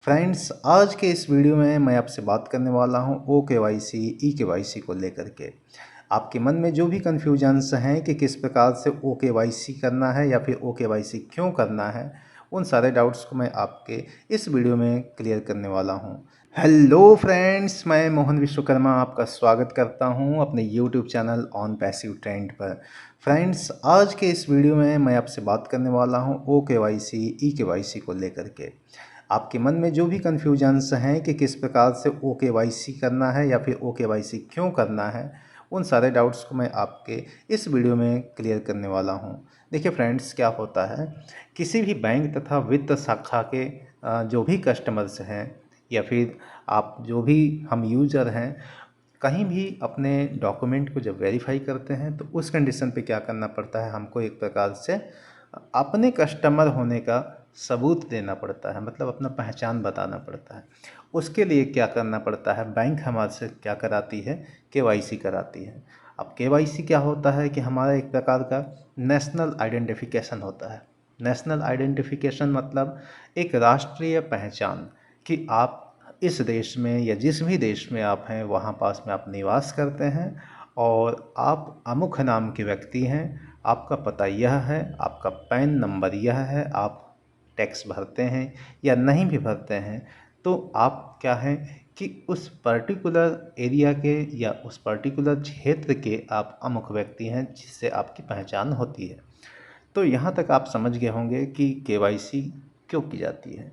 Friends, आज के इस वीडियो में मैं आपसे बात करने वाला हूं OKYC EKYC को लेकर के। आपके मन में जो भी कन्फ्यूजन्स हैं कि किस प्रकार से OKYC करना है या फिर OKYC क्यों करना है, उन सारे डाउट्स को मैं आपके इस वीडियो में क्लियर करने वाला हूं। हेलो फ्रेंड्स, मैं मोहन विश्वकर्मा आपका स्वागत करता हूं अपने YouTube channel on passive trend पर। फ्रेंड्स, आज के इस वीडियो में मैं आपसे बात करने वाला हूं OKYC EKYC को लेकर के। आपके मन में जो भी कन्फ्यूजन्स हैं कि किस प्रकार से OKYC करना है या फिर OKYC क्यों करना है, उन सारे डाउट्स को मैं आपके इस वीडियो में क्लियर करने वाला हूं। देखिए फ्रेंड्स, क्या होता है, किसी भी बैंक तथा वित्त शाखा के जो भी कस्टमर्स हैं या फिर आप जो भी हम यूज़र हैं, कहीं भी अपने डॉक्यूमेंट को जब वेरीफाई करते हैं तो उस कंडीशन पे क्या करना पड़ता है, हमको एक प्रकार से अपने कस्टमर होने का सबूत देना पड़ता है, मतलब अपना पहचान बताना पड़ता है। उसके लिए क्या करना पड़ता है, बैंक हमारे से क्या कराती है, KYC कराती है। अब KYC क्या होता है कि हमारा एक प्रकार का नेशनल आइडेंटिफिकेशन होता है। नेशनल आइडेंटिफिकेशन मतलब एक राष्ट्रीय पहचान कि आप इस देश में या जिस भी देश में आप हैं वहाँ पास में आप निवास करते हैं और आप अमुक नाम के व्यक्ति हैं, आपका पता यह है, आपका पैन नंबर यह है, आप टैक्स भरते हैं या नहीं भी भरते हैं, तो आप क्या हैं कि उस पर्टिकुलर एरिया के या उस पर्टिकुलर क्षेत्र के आप अमुक व्यक्ति हैं जिससे आपकी पहचान होती है। तो यहाँ तक आप समझ गए होंगे कि KYC क्यों की जाती है।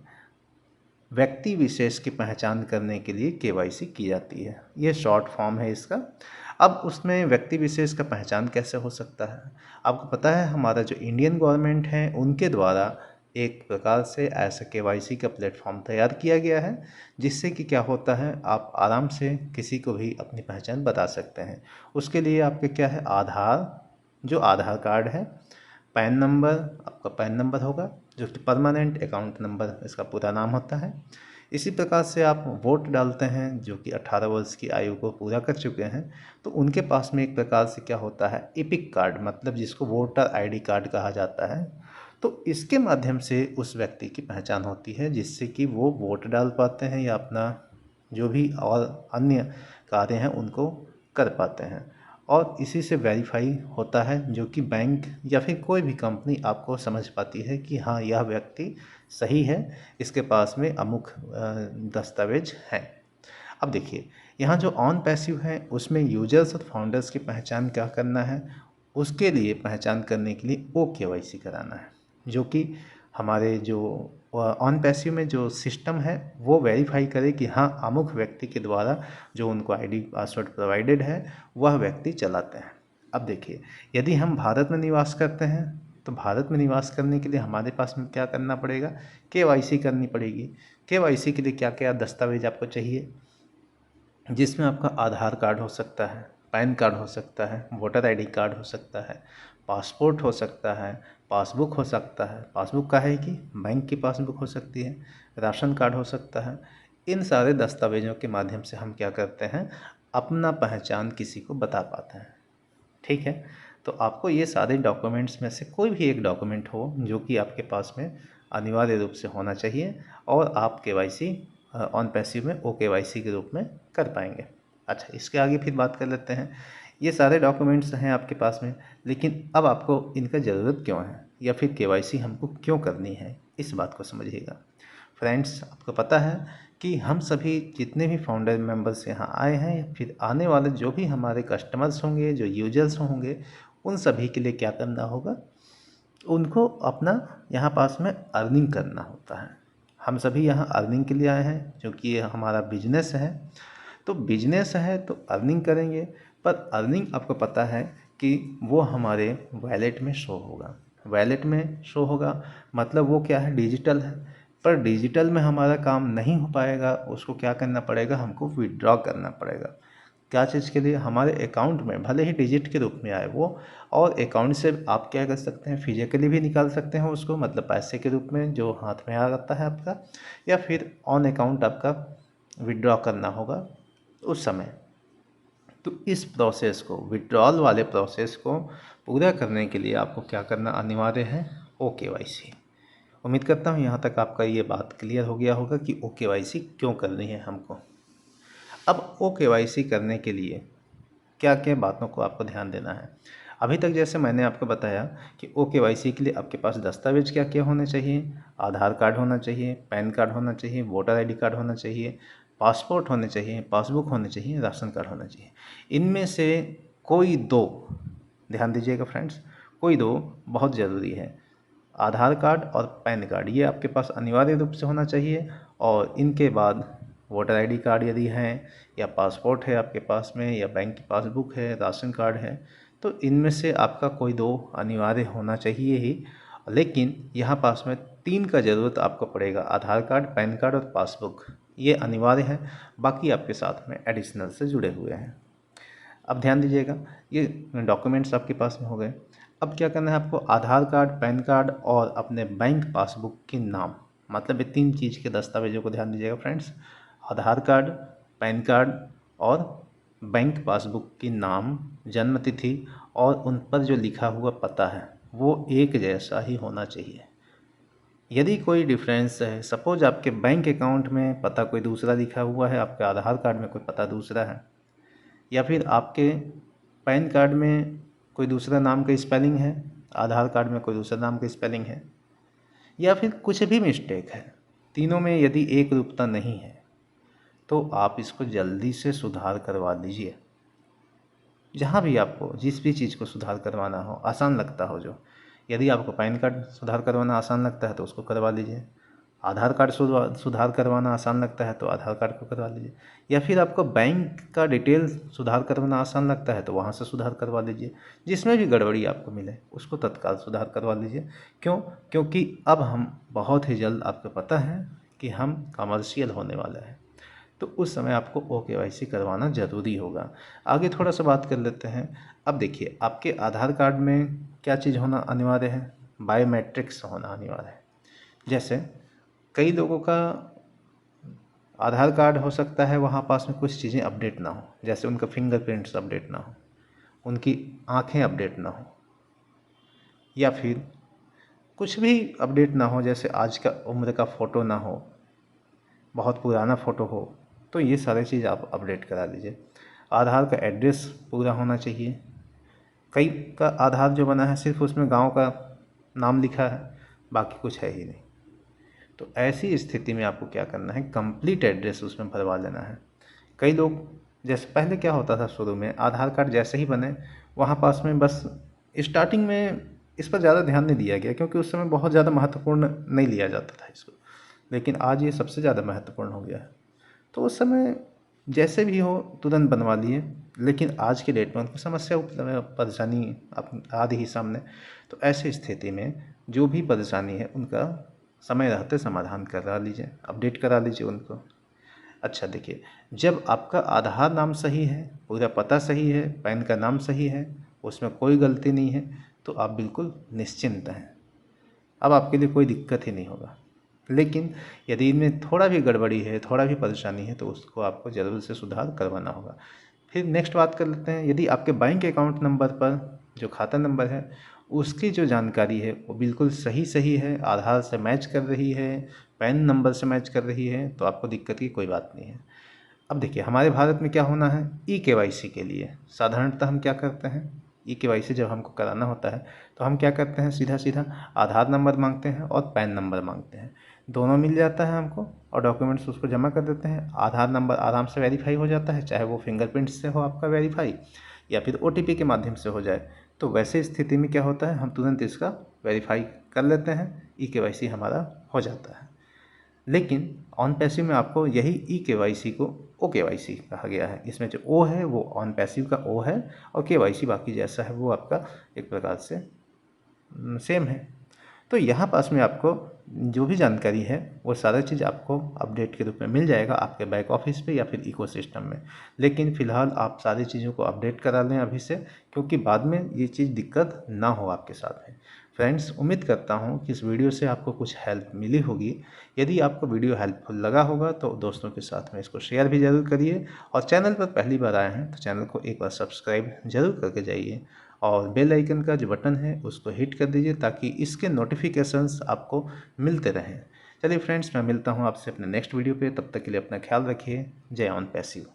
व्यक्ति विशेष की पहचान करने के लिए KYC की जाती है, ये शॉर्ट फॉर्म है इसका। अब उसमें व्यक्ति विशेष का पहचान कैसे हो सकता है, आपको पता है हमारा जो इंडियन गवर्नमेंट है उनके द्वारा एक प्रकार से ऐसा KYC का प्लेटफॉर्म तैयार किया गया है, जिससे कि क्या होता है, आप आराम से किसी को भी अपनी पहचान बता सकते हैं। उसके लिए आपके क्या है, जो आधार कार्ड है, पैन नंबर, आपका पैन नंबर होगा जो कि परमानेंट अकाउंट नंबर इसका पूरा नाम होता है। इसी प्रकार से आप वोट डालते हैं जो कि 18 वर्ष की आयु को पूरा कर चुके हैं, तो उनके पास में एक प्रकार से क्या होता है, एपिक कार्ड, मतलब जिसको वोटर ID कार्ड कहा जाता है। तो इसके माध्यम से उस व्यक्ति की पहचान होती है, जिससे कि वो वोट डाल पाते हैं या अपना जो भी और अन्य कार्य हैं उनको कर पाते हैं। और इसी से वेरीफाई होता है, जो कि बैंक या फिर कोई भी कंपनी आपको समझ पाती है कि हाँ, यह व्यक्ति सही है, इसके पास में अमुक दस्तावेज हैं। अब देखिए, यहाँ जो ऑन पैसिव है उसमें यूजर्स और फाउंडर्स की पहचान क्या करना है, उसके लिए पहचान करने के लिए OKYC कराना है, जो कि हमारे जो ऑन पैसिव में जो सिस्टम है वो वेरीफाई करे कि हाँ, अमुक व्यक्ति के द्वारा जो उनको ID पासवर्ड प्रोवाइडेड है वह व्यक्ति चलाते हैं। अब देखिए, यदि हम भारत में निवास करते हैं तो भारत में निवास करने के लिए हमारे पास में क्या करना पड़ेगा, KYC करनी पड़ेगी। KYC के लिए क्या क्या दस्तावेज आपको चाहिए, जिसमें आपका आधार कार्ड हो सकता है, पैन कार्ड हो सकता है, वोटर ID कार्ड हो सकता है, पासपोर्ट हो सकता है, पासबुक हो सकता है, पासबुक का है कि बैंक की पासबुक हो सकती है, राशन कार्ड हो सकता है। इन सारे दस्तावेज़ों के माध्यम से हम क्या करते हैं, अपना पहचान किसी को बता पाते हैं। ठीक है, तो आपको ये सारे डॉक्यूमेंट्स में से कोई भी एक डॉक्यूमेंट हो जो कि आपके पास में अनिवार्य रूप से होना चाहिए और आप KYC ऑन पैसिव में OKYC के रूप में कर पाएंगे। अच्छा, इसके आगे फिर बात कर लेते हैं। ये सारे डॉक्यूमेंट्स हैं आपके पास में, लेकिन अब आपको इनका ज़रूरत क्यों है या फिर KYC हमको क्यों करनी है, इस बात को समझिएगा। फ्रेंड्स, आपको पता है कि हम सभी जितने भी फाउंडर मेंबर्स यहाँ आए हैं, फिर आने वाले जो भी हमारे कस्टमर्स होंगे, जो यूजर्स होंगे, उन सभी के लिए क्या करना होगा, उनको अपना यहाँ पास में अर्निंग करना होता है। हम सभी यहाँ अर्निंग के लिए आए हैं, क्योंकि ये हमारा बिजनेस है। तो बिजनेस है तो अर्निंग करेंगे, पर अर्निंग आपको पता है कि वो हमारे वॉलेट में शो होगा। वॉलेट में शो होगा मतलब वो क्या है, डिजिटल है। पर डिजिटल में हमारा काम नहीं हो पाएगा, उसको क्या करना पड़ेगा, हमको विड्रॉ करना पड़ेगा। क्या चीज़ के लिए, हमारे अकाउंट में भले ही डिजिट के रूप में आए वो, और अकाउंट से आप क्या कर सकते हैं, फिजिकली भी निकाल सकते हैं उसको, मतलब पैसे के रूप में जो हाथ में आ जाता है आपका, या फिर ऑन अकाउंट आपका विड्रॉ करना होगा उस समय। तो इस प्रोसेस को, विड्रॉल वाले प्रोसेस को पूरा करने के लिए आपको क्या करना अनिवार्य है, OKYC। उम्मीद करता हूँ यहाँ तक आपका ये बात क्लियर हो गया होगा कि OKYC क्यों करनी है हमको। अब OKYC करने के लिए क्या क्या बातों को आपको ध्यान देना है। अभी तक जैसे मैंने आपको बताया कि OKYC के लिए आपके पास दस्तावेज क्या क्या होने चाहिए। आधार कार्ड होना चाहिए, पैन कार्ड होना चाहिए, वोटर ID कार्ड होना चाहिए, पासपोर्ट होने चाहिए, पासबुक होने चाहिए, राशन कार्ड होना चाहिए। इनमें से कोई दो, ध्यान दीजिएगा फ्रेंड्स, कोई दो बहुत ज़रूरी है। आधार कार्ड और पैन कार्ड ये आपके पास अनिवार्य रूप से होना चाहिए। और इनके बाद वोटर ID कार्ड यदि है, या पासपोर्ट है आपके पास में, या बैंक की पासबुक है, राशन कार्ड है, तो इनमें से आपका कोई दो अनिवार्य होना चाहिए ही। लेकिन यहाँ पास में 3 का ज़रूरत आपको पड़ेगा, आधार कार्ड, पैन कार्ड और पासबुक, ये अनिवार्य है। बाकी आपके साथ में एडिशनल से जुड़े हुए हैं। अब ध्यान दीजिएगा, ये डॉक्यूमेंट्स आपके पास में हो गए। अब क्या करना है आपको, आधार कार्ड, पैन कार्ड और अपने बैंक पासबुक के नाम, मतलब ये 3 चीज़ के दस्तावेजों को ध्यान दीजिएगा फ्रेंड्स। आधार कार्ड, पैन कार्ड और बैंक पासबुक की नाम, जन्म तिथि और उन पर जो लिखा हुआ पता है वो एक जैसा ही होना चाहिए। यदि कोई डिफरेंस है, सपोज आपके बैंक अकाउंट में पता कोई दूसरा लिखा हुआ है, आपके आधार कार्ड में कोई पता दूसरा है, या फिर आपके पैन कार्ड में कोई दूसरा नाम का स्पेलिंग है, आधार कार्ड में कोई दूसरा नाम का स्पेलिंग है, या फिर कुछ भी मिस्टेक है, तीनों में यदि एक रूपता नहीं है, तो आप इसको जल्दी से सुधार करवा लीजिए। जहाँ भी आपको जिस भी चीज़ को सुधार करवाना हो, आसान लगता हो जो, यदि आपको पैन कार्ड सुधार करवाना आसान लगता है तो उसको करवा लीजिए, आधार कार्ड सुधार करवाना आसान लगता है तो आधार कार्ड को करवा लीजिए, या फिर आपको बैंक का डिटेल सुधार करवाना आसान लगता है तो वहाँ से सुधार करवा लीजिए। जिसमें भी गड़बड़ी आपको मिले उसको तत्काल सुधार करवा लीजिए। क्यों? क्योंकि अब हम बहुत ही जल्द, आपको पता है कि हम कमर्शियल होने वाले हैं, तो उस समय आपको OKYC करवाना ज़रूरी होगा। आगे थोड़ा सा बात कर लेते हैं। अब देखिए, आपके आधार कार्ड में क्या चीज़ होना अनिवार्य है, बायोमेट्रिक्स होना अनिवार्य है। जैसे कई लोगों का आधार कार्ड हो सकता है वहाँ पास में कुछ चीज़ें अपडेट ना हो, जैसे उनका फिंगरप्रिंट्स अपडेट ना हो, उनकी आँखें अपडेट ना हो, या फिर कुछ भी अपडेट ना हो, जैसे आज का उम्र का फ़ोटो ना हो, बहुत पुराना फ़ोटो हो, तो ये सारी चीज़ आप अपडेट करा लीजिए। आधार का एड्रेस पूरा होना चाहिए। कई का आधार जो बना है सिर्फ उसमें गांव का नाम लिखा है, बाकी कुछ है ही नहीं। तो ऐसी स्थिति में आपको क्या करना है, कंप्लीट एड्रेस उसमें भरवा लेना है। कई लोग, जैसे पहले क्या होता था, शुरू में आधार कार्ड जैसे ही बने वहाँ पास में बस स्टार्टिंग में इस पर ज़्यादा ध्यान नहीं दिया गया, क्योंकि उस समय बहुत ज़्यादा महत्वपूर्ण नहीं लिया जाता था इसको। लेकिन आज ये सबसे ज़्यादा महत्वपूर्ण हो गया है। तो उस समय जैसे भी हो तुरंत बनवा लिए, लेकिन आज के डेट में उनको समस्या परेशानी आ रही सामने। तो ऐसी स्थिति में जो भी परेशानी है उनका समय रहते समाधान करा लीजिए, अपडेट करा लीजिए उनको। अच्छा देखिए, जब आपका आधार नाम सही है, पूरा पता सही है, पैन का नाम सही है, उसमें कोई गलती नहीं है, तो आप बिल्कुल निश्चिंत हैं। अब आपके लिए कोई दिक्कत ही नहीं होगा। लेकिन यदि इनमें थोड़ा भी गड़बड़ी है, थोड़ा भी परेशानी है, तो उसको आपको ज़रूर से सुधार करवाना होगा। फिर नेक्स्ट बात कर लेते हैं, यदि आपके बैंक अकाउंट नंबर पर जो खाता नंबर है उसकी जो जानकारी है वो बिल्कुल सही है, आधार से मैच कर रही है, पैन नंबर से मैच कर रही है, तो आपको दिक्कत की कोई बात नहीं है। अब देखिए, हमारे भारत में क्या होना है, EKYC के लिए साधारणतः हम क्या करते हैं, EKYC जब हमको कराना होता है तो हम क्या करते हैं, सीधा सीधा आधार नंबर मांगते हैं और पैन नंबर मांगते हैं। दोनों मिल जाता है हमको और डॉक्यूमेंट्स उसको जमा कर देते हैं। आधार नंबर आराम से वेरीफाई हो जाता है, चाहे वो फिंगरप्रिंट से हो आपका वेरीफाई, या फिर OTP के माध्यम से हो जाए। तो वैसे स्थिति में क्या होता है, हम तुरंत इसका वेरीफाई कर लेते हैं, EKYC हमारा हो जाता है। लेकिन ऑन पैसिव में आपको यही EKYC को OKYC कहा गया है। इसमें जो O है वो ऑन पैसिव का O है, और KYC बाकी जैसा है वो आपका एक प्रकार से सेम है। तो यहाँ पास में आपको जो भी जानकारी है वो सारा चीज़ आपको अपडेट के रूप में मिल जाएगा आपके बैक ऑफिस पे या फिर इकोसिस्टम में। लेकिन फ़िलहाल आप सारी चीज़ों को अपडेट करा लें अभी से, क्योंकि बाद में ये चीज़ दिक्कत ना हो आपके साथ में। फ्रेंड्स, उम्मीद करता हूँ कि इस वीडियो से आपको कुछ हेल्प मिली होगी। यदि आपको वीडियो हेल्पफुल लगा होगा तो दोस्तों के साथ में इसको शेयर भी ज़रूर करिए, और चैनल पर पहली बार आए हैं तो चैनल को एक बार सब्सक्राइब ज़रूर करके जाइए। और बेल आइकन का जो बटन है उसको हिट कर दीजिए ताकि इसके नोटिफिकेशंस आपको मिलते रहें। चलिए फ्रेंड्स, मैं मिलता हूँ आपसे अपने नेक्स्ट वीडियो पे। तब तक के लिए अपना ख्याल रखिए। जय ऑन पैसिव।